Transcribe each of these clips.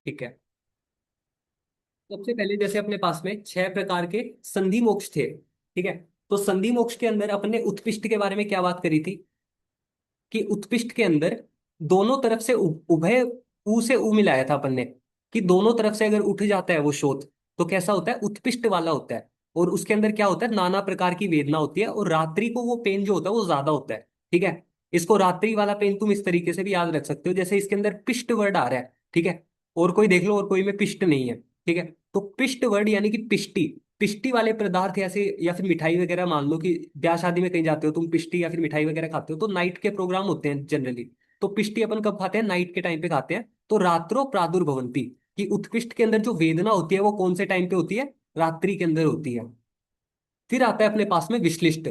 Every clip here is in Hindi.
ठीक है। सबसे पहले जैसे अपने पास में 6 प्रकार के संधि मोक्ष थे, ठीक है। तो संधि मोक्ष के अंदर अपने उत्कृष्ट के बारे में क्या बात करी थी कि उत्कृष्ट के अंदर दोनों तरफ से उभय ऊ से ऊ मिलाया था अपन ने, कि दोनों तरफ से अगर उठ जाता है वो शोथ तो कैसा होता है, उत्कृष्ट वाला होता है। और उसके अंदर क्या होता है, नाना प्रकार की वेदना होती है, और रात्रि को वो पेन जो होता है वो ज्यादा होता है, ठीक है। इसको रात्रि वाला पेन तुम इस तरीके से भी याद रख सकते हो, जैसे इसके अंदर पिष्ट वर्ड आ रहा है, ठीक है। और कोई देख लो, और कोई में पिष्ट नहीं है, ठीक है। तो पिष्ट वर्ड यानी कि पिष्टी, पिष्टी वाले पदार्थ ऐसे, या फिर मिठाई वगैरह, मान लो कि ब्याह शादी में कहीं जाते हो तुम, पिष्टी या फिर मिठाई वगैरह खाते हो, तो नाइट के प्रोग्राम होते हैं जनरली। तो पिष्टी अपन कब खाते हैं, नाइट के टाइम पे खाते हैं। तो रात्रो प्रादुर्भवंती, कि उत्कृष्ट के अंदर जो वेदना होती है वो कौन से टाइम पे होती है, रात्रि के अंदर होती है। फिर आता है अपने पास में विश्लिष्ट।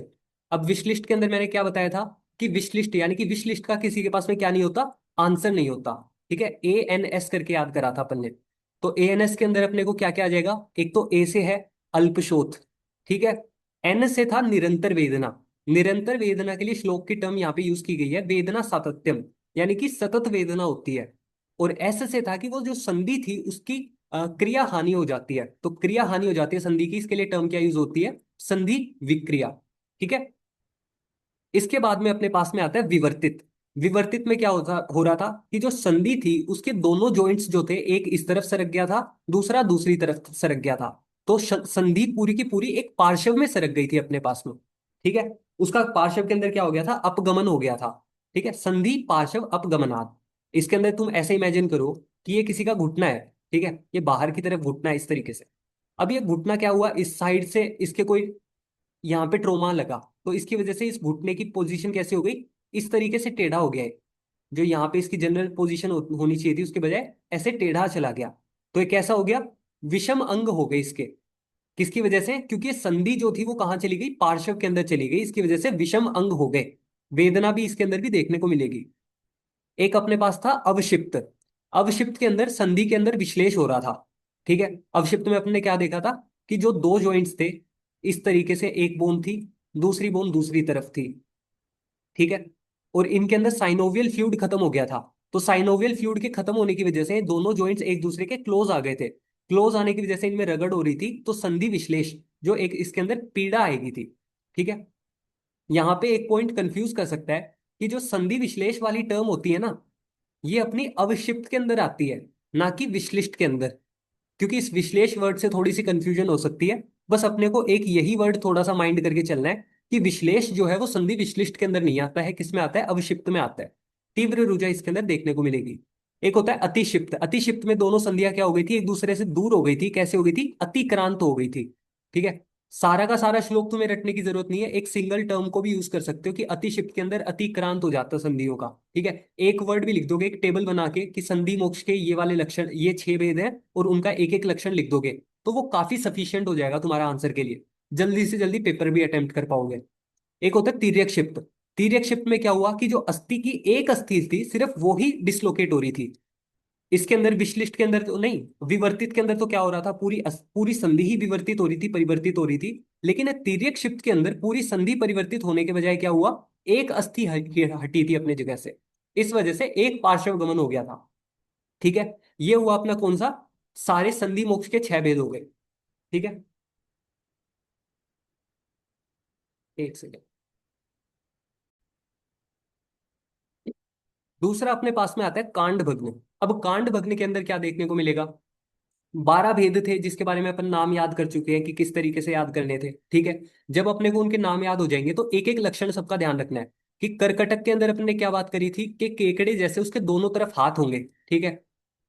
अब विश्लिष्ट के अंदर मैंने क्या बताया था कि विश्लिष्ट यानी कि विश्लिष्ट का किसी के पास में क्या नहीं होता, आंसर नहीं होता, ठीक है। ANS करके याद करा था अपन ने। तो ANS के अंदर अपने को क्या क्या आ जाएगा, एक तो A से है अल्पशोथ, ठीक है। N से था निरंतर वेदना। निरंतर वेदना के लिए श्लोक की टर्म यहाँ पे यूज की गई है वेदना सातत्यम, यानी कि सतत वेदना होती है। और S से था कि वो जो संधि थी उसकी क्रिया हानि हो जाती है। तो क्रिया हानि हो जाती है संधि की, इसके लिए टर्म क्या यूज होती है, संधि विक्रिया, ठीक है। इसके बाद में अपने पास में आता है विवर्तित। विवर्तित में क्या होता हो रहा था कि जो संधि थी उसके दोनों जॉइंट्स जो थे, एक इस तरफ सरक गया था, दूसरा दूसरी तरफ सरक गया था। तो संधि पूरी की पूरी एक पार्श्व में सरक गई थी अपने पास में, ठीक है। उसका पार्श्व के अंदर क्या हो गया था, अपगमन हो गया था, ठीक है। संधि पार्श्व अपगमनात्। इसके अंदर तुम ऐसे इमेजिन करो कि ये किसी का घुटना है, ठीक है, ये बाहर की तरफ घुटना है इस तरीके से। अब ये घुटना क्या हुआ, इस साइड से इसके कोई यहाँ पे ट्रोमा लगा, तो इसकी वजह से इस घुटने की पोजीशन कैसे हो गई, इस तरीके से टेढ़ा हो गया है। जो यहाँ पे इसकी जनरल पोजीशन होनी चाहिए थी उसके बजाय ऐसे टेढ़ा चला गया। तो ये कैसा हो गया, विषम अंग हो गए इसके। किसकी वजह से, क्योंकि ये संधि जो थी वो कहाँ चली गई, पार्श्व के अंदर चली गई, इसकी वजह से विषम अंग हो गए। वेदना भी इसके अंदर भी देखने को मिलेगी। एक अपने पास था अवशिप्त। अवशिप्त के अंदर संधि के अंदर विश्लेष हो रहा था, ठीक है। अवशिप्त में अपने क्या देखा था कि जो दो जॉइंट्स थे, इस तरीके से एक बोन थी, दूसरी बोन दूसरी तरफ थी, ठीक है। और इनके अंदर साइनोवियल फ्लूइड खत्म हो गया था। तो साइनोवियल फ्लूइड के खत्म होने की वजह से दोनों जॉइंट्स एक दूसरे के क्लोज आ गए थे। क्लोज आने की वजह से इनमें रगड़ हो रही थी, तो संधि विश्लेष जो एक इसके अंदर पीड़ा आएगी थी, ठीक है। यहाँ पे एक पॉइंट कंफ्यूज कर सकता है कि जो संधि विश्लेष वाली टर्म होती है ना, ये अपनी अवशिप्त के अंदर आती है, ना कि विश्लिष्ट के अंदर। क्योंकि इस विश्लेष वर्ड से थोड़ी सी कंफ्यूजन हो सकती है। बस अपने को एक यही वर्ड थोड़ा सा माइंड करके चलना है कि विश्लेष जो है वो संधि विश्लिष्ट के अंदर नहीं आता है, किसमें आता है, अवशिप्त में आता है। तीव्र रुझा इसके अंदर देखने को मिलेगी। एक होता है अतिक्षिप्त। अतिक्षिप्त में दोनों संधियां क्या हो गई थी, एक दूसरे से दूर हो गई थी। कैसे हो गई थी, अतिक्रांत हो गई थी, ठीक है। सारा का सारा श्लोक तुम्हें रटने की जरूरत नहीं है, एक सिंगल टर्म को भी यूज कर सकते हो कि अतिक्षिप्त के अंदर अतिक्रांत हो जाता है संधियों का, ठीक है। एक वर्ड भी लिख दोगे एक टेबल बना के कि संधि मोक्ष के ये वाले लक्षण, ये 6 भेद हैं, और उनका एक एक लक्षण लिख दोगे, तो वो काफी सफिशियंट हो जाएगा तुम्हारा आंसर के लिए। जल्दी से जल्दी पेपर भी अटेम्प्ट कर पाओगे। एक होता है तिर्यक क्षिप्त। तिर्यक क्षिप्त में क्या हुआ कि जो अस्थि की एक अस्थि थी सिर्फ वो ही डिसलोकेट हो रही थी। इसके अंदर विश्लिष्ट के अंदर तो नहीं, विवर्तित के अंदर तो क्या हो रहा था, पूरी संधि ही विवर्तित हो रही थी, परिवर्तित हो रही थी। लेकिन तिर्यक क्षिप्त के अंदर पूरी संधि परिवर्तित होने के बजाय क्या हुआ, एक अस्थि हटी थी अपने जगह से। इस वजह से एक पार्श्व गमन हो गया था, ठीक है। ये हुआ अपना कौन सा, सारे संधि मोक्ष के 6 भेद हो गए, ठीक है। एक सेकेंड। दूसरा अपने पास में आता है कांड भग्न। अब कांड भग्न के अंदर क्या देखने को मिलेगा, 12 भेद थे जिसके बारे में अपन नाम याद कर चुके हैं कि किस तरीके से याद करने थे, ठीक है। जब अपने को उनके नाम याद हो जाएंगे तो एक एक लक्षण सबका ध्यान रखना है। कि कर्कटक के अंदर अपने ने क्या बात करी थी कि केकड़े जैसे उसके दोनों तरफ हाथ होंगे, ठीक है।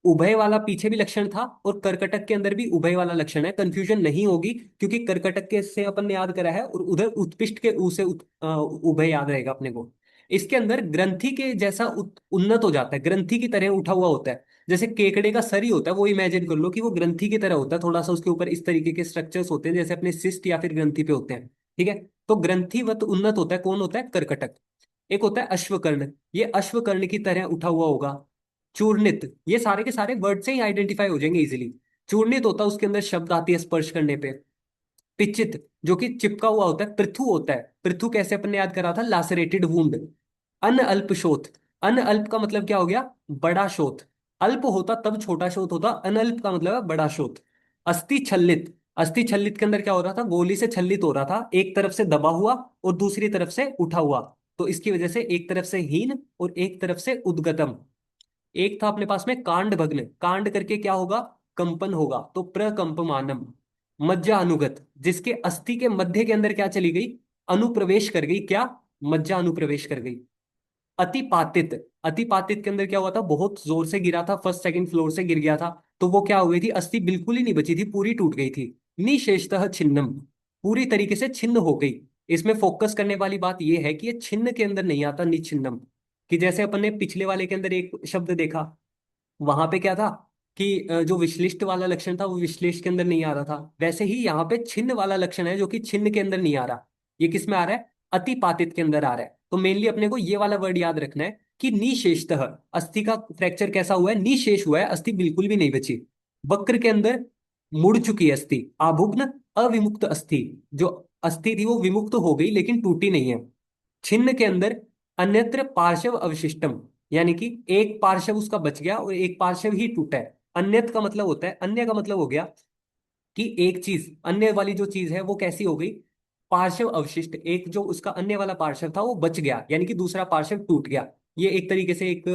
उभय वाला पीछे भी लक्षण था, और कर्कटक के अंदर भी उभय वाला लक्षण है, कंफ्यूजन नहीं होगी, क्योंकि कर्कटक के से अपन ने याद करा है, और उधर उत्पिष्ट के ऊ से उभय याद रहेगा अपने को। इसके अंदर ग्रंथि के जैसा उन्नत हो जाता है, ग्रंथि की तरह उठा हुआ होता है। जैसे केकड़े का सर ही होता है, वो इमेजिन कर लो कि वो ग्रंथि की तरह होता है, थोड़ा सा उसके ऊपर इस तरीके के स्ट्रक्चर्स होते हैं जैसे अपने सिस्ट या फिर ग्रंथि पे होते हैं, ठीक है। तो ग्रंथिवत उन्नत होता है, कौन होता है, कर्कटक। एक होता है अश्वकर्ण, ये अश्वकर्ण की तरह उठा हुआ होगा। चूर्णित, ये सारे के सारे वर्ड से ही आइडेंटिफाई हो जाएंगे इजीली। चूर्णित होता है, उसके अंदर शब्द आती है स्पर्श करने पे। पिचित, जो कि चिपका हुआ होता है। पृथु होता है, पृथु कैसे अपन ने याद करा था, लैसरेटेड वुंड। अन अल्प शोथ, अन अल्प का मतलब क्या हो गया, बड़ा शोथ, अल्प होता तब छोटा शोथ होता, अनल्प का मतलब है बड़ा शोथ। अस्थि छल्लित, अस्थि छल्लित के अंदर क्या हो रहा था, गोली से छल्लित हो रहा था, एक तरफ से दबा हुआ और दूसरी तरफ से उठा हुआ। तो इसकी वजह से एक तरफ से हीन और एक तरफ से उद्गतम। एक था अपने पास में कांड भग्न, कांड करके क्या होगा, कंपन होगा, तो प्रकंपमानम। मज्जा अनुगत, जिसके अस्थि के मध्य के अंदर क्या चली गई, अनुप्रवेश कर गई, क्या, मज्जा अनुप्रवेश कर गई। अतिपातित, अतिपातित के अंदर क्या हुआ था, बहुत जोर से गिरा था, फर्स्ट सेकंड फ्लोर से गिर गया था, तो वो क्या हो गई थी, अस्थि बिल्कुल ही नहीं बची थी, पूरी टूट गई थी। निशेषतः छिन्नम, पूरी तरीके से छिन्न हो गई। इसमें फोकस करने वाली बात यह है कि ये छिन्न के अंदर नहीं आता, निछिन्नम। कि जैसे अपन ने पिछले वाले के अंदर एक शब्द देखा, वहां पे क्या था कि जो विश्लिष्ट वाला लक्षण था वो विश्लेष के अंदर नहीं आ रहा था, वैसे ही यहाँ पे छिन्न वाला लक्षण है जो कि छिन्न के अंदर नहीं आ रहा। ये किस में आ रहा है, अतिपातित के अंदर आ रहा है। तो मेनली अपने को ये वाला वर्ड याद रखना है कि निशेषतः, अस्थि का फ्रैक्चर कैसा हुआ है, निशेष हुआ है, अस्थि बिल्कुल भी नहीं बची। वक्र के अंदर मुड़ चुकी है अस्थि, आभुग्न अविमुक्त अस्थि, जो अस्थि थी वो विमुक्त हो गई लेकिन टूटी नहीं है। छिन्न के अंदर अन्यत्र पार्श्व अवशिष्टम, यानी कि एक पार्श्व उसका बच गया और एक पार्श्व ही टूटा है। अन्यत का मतलब होता है, अन्य का मतलब हो गया कि एक चीज, अन्य वाली जो चीज है वो कैसी हो गई, पार्श्व अवशिष्ट, एक जो उसका अन्य वाला पार्श्व था वो बच गया, यानी कि दूसरा पार्श्व टूट गया। ये एक तरीके से एक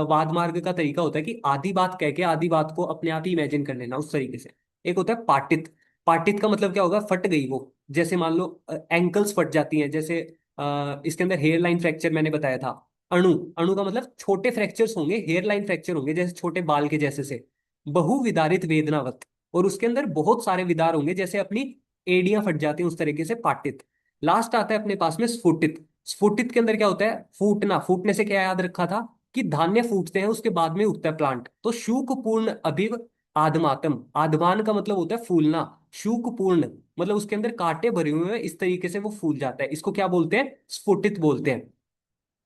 वाद मार्ग का तरीका होता है कि आधी बात कह के आधी बात को अपने आप ही इमेजिन कर लेना, उस तरीके से। एक होता है पाटित, पाटित का मतलब क्या होगा, फट गई वो। जैसे मान लो एंकल्स फट जाती हैं, जैसे इसके अंदर हेयर लाइन फ्रैक्चर मैंने बताया था। अणु, अणु का मतलब छोटे फ्रैक्चर्स होंगे, हेयर लाइन फ्रैक्चर होंगे जैसे छोटे बाल के जैसे से। बहु विदारित वेदनावत, और उसके अंदर बहुत सारे विदार होंगे जैसे अपनी एड़ियां फट जाती हैं उस तरीके से पाटित। लास्ट आता है अपने पास में स्फुटित। स्फुटित के अंदर क्या होता है, फूटना, फूटने से क्या याद रखा था कि धान्य फूटते हैं उसके बाद में उगता है प्लांट। तो शूक पूर्ण अभिव आदमातम, आदमान का मतलब होता है फूलना, शूक पूर्ण मतलब उसके अंदर कांटे भरे हुए हैं, इस तरीके से वो फूल जाता है, इसको क्या बोलते हैं, स्फुटित बोलते हैं।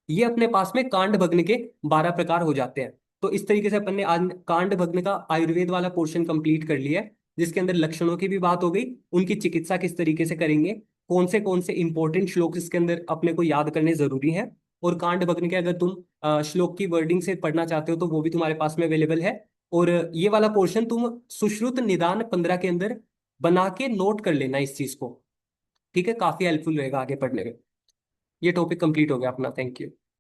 ये अपने पास में कांड भग्न के 12 प्रकार हो जाते हैं। तो इस तरीके से अपन ने आज कांड भग्न का आयुर्वेद वाला पोर्शन कंप्लीट कर लिया है, जिसके अंदर लक्षणों की भी बात हो गई, उनकी चिकित्सा किस तरीके से करेंगे, कौन से इंपॉर्टेंट श्लोक इसके अंदर अपने को याद करने जरूरी है। और कांड भग्न के अगर तुम श्लोक की वर्डिंग से पढ़ना चाहते हो तो वो भी तुम्हारे पास में अवेलेबल है। और ये वाला पोर्शन तुम सुश्रुत निदान 15 के अंदर बना के नोट कर लेना इस चीज को। ठीक है, काफी हेल्पफुल रहेगा आगे पढ़ने में। ये टॉपिक कंप्लीट हो गया अपना, थैंक यू।